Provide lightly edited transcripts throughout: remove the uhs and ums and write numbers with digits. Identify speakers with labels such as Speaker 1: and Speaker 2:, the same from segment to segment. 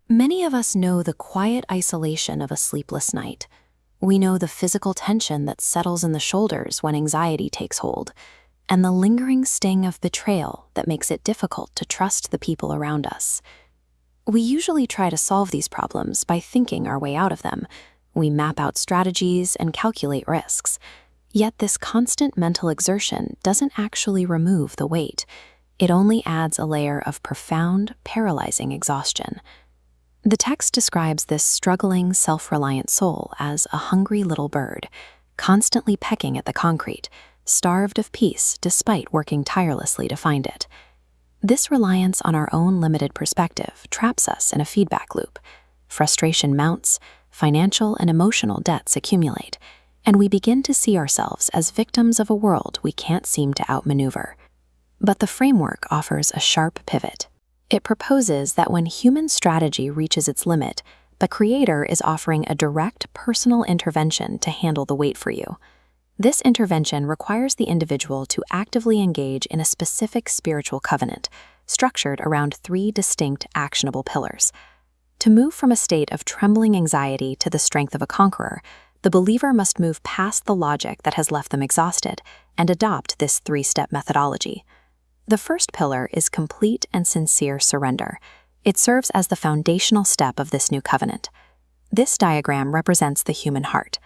Speaker 1: Many of us know the quiet isolation of a sleepless night. We know the physical tension that settles in the shoulders when anxiety takes hold, and the lingering sting of betrayal that makes it difficult to trust the people around us. We usually try to solve these problems by thinking our way out of them. We map out strategies and calculate risks. Yet this constant mental exertion doesn't actually remove the weight. It only adds a layer of profound, paralyzing exhaustion. The text describes this struggling, self-reliant soul as a hungry little bird, constantly pecking at the concrete, starved of peace despite working tirelessly to find it. This reliance on our own limited perspective traps us in a feedback loop. Frustration mounts, financial and emotional debts accumulate, and we begin to see ourselves as victims of a world we can't seem to outmaneuver. But the framework offers a sharp pivot. It proposes that when human strategy reaches its limit, the Creator is offering a direct personal intervention to handle the weight for you. This intervention requires the individual to actively engage in a specific spiritual covenant, structured around 3 distinct actionable pillars. To move from a state of trembling anxiety to the strength of a conqueror, the believer must move past the logic that has left them exhausted and adopt this 3-step methodology. The first pillar is complete and sincere surrender. It serves as the foundational step of this new covenant. This diagram represents the human heart.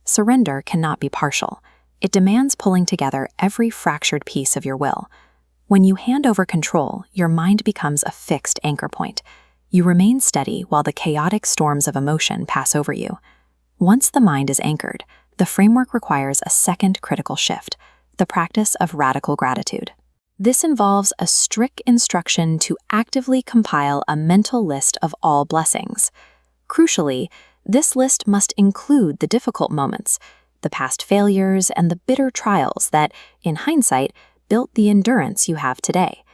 Speaker 1: Surrender cannot be partial. It demands pulling together every fractured piece of your will. When you hand over control, your mind becomes a fixed anchor point. You remain steady while the chaotic storms of emotion pass over you. Once the mind is anchored, the framework requires a second critical shift, the practice of radical gratitude. This involves a strict instruction to actively compile a mental list of all blessings. Crucially, this list must include the difficult moments, the past failures, and the bitter trials that, in hindsight, built the endurance you have today.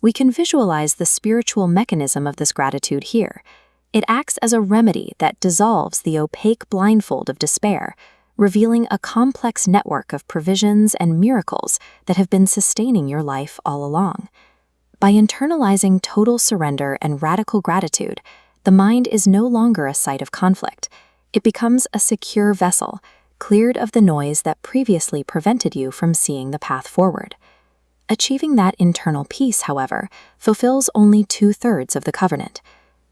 Speaker 1: We can visualize the spiritual mechanism of this gratitude here. It acts as a remedy that dissolves the opaque blindfold of despair, revealing a complex network of provisions and miracles that have been sustaining your life all along. By internalizing total surrender and radical gratitude, the mind is no longer a site of conflict. It becomes a secure vessel, cleared of the noise that previously prevented you from seeing the path forward. Achieving that internal peace, however, fulfills only 2/3 of the covenant.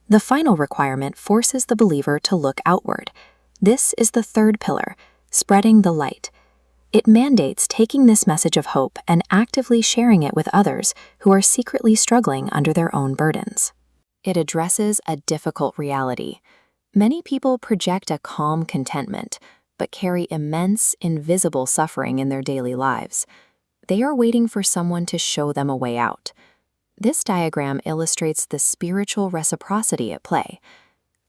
Speaker 1: The final requirement forces the believer to look outward. This is the third pillar, spreading the light. It mandates taking this message of hope and actively sharing it with others who are secretly struggling under their own burdens. It addresses a difficult reality. Many people project a calm contentment, but carry immense, invisible suffering in their daily lives. They are waiting for someone to show them a way out. This diagram illustrates the spiritual reciprocity at play.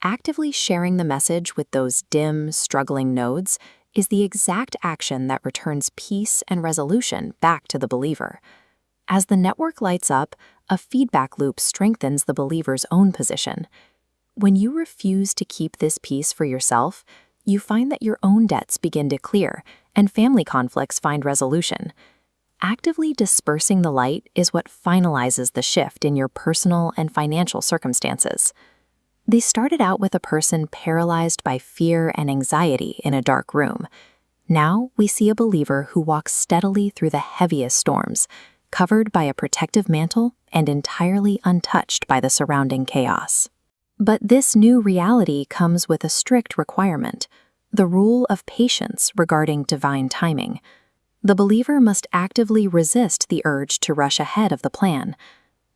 Speaker 1: Actively sharing the message with those dim, struggling nodes is the exact action that returns peace and resolution back to the believer. As the network lights up, a feedback loop strengthens the believer's own position. When you refuse to keep this peace for yourself, you find that your own debts begin to clear and family conflicts find resolution. Actively dispersing the light is what finalizes the shift in your personal and financial circumstances. They started out with a person paralyzed by fear and anxiety in a dark room. Now we see a believer who walks steadily through the heaviest storms, covered by a protective mantle and entirely untouched by the surrounding chaos. But this new reality comes with a strict requirement, the rule of patience regarding divine timing. The believer must actively resist the urge to rush ahead of the plan.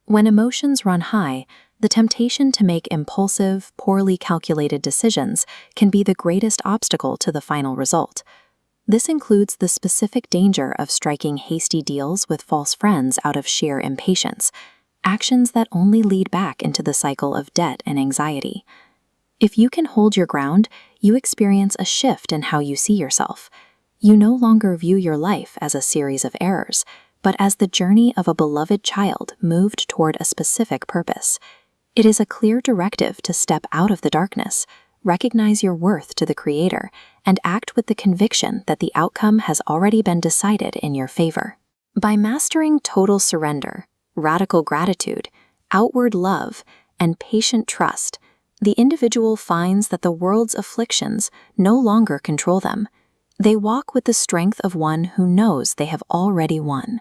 Speaker 1: When emotions run high, the temptation to make impulsive, poorly calculated decisions can be the greatest obstacle to the final result. This includes the specific danger of striking hasty deals with false friends out of sheer impatience, actions that only lead back into the cycle of debt and anxiety. If you can hold your ground, you experience a shift in how you see yourself. You no longer view your life as a series of errors, but as the journey of a beloved child moved toward a specific purpose. It is a clear directive to step out of the darkness, recognize your worth to the Creator, and act with the conviction that the outcome has already been decided in your favor. By mastering total surrender, radical gratitude, outward love, and patient trust, the individual finds that the world's afflictions no longer control them. They walk with the strength of one who knows they have already won.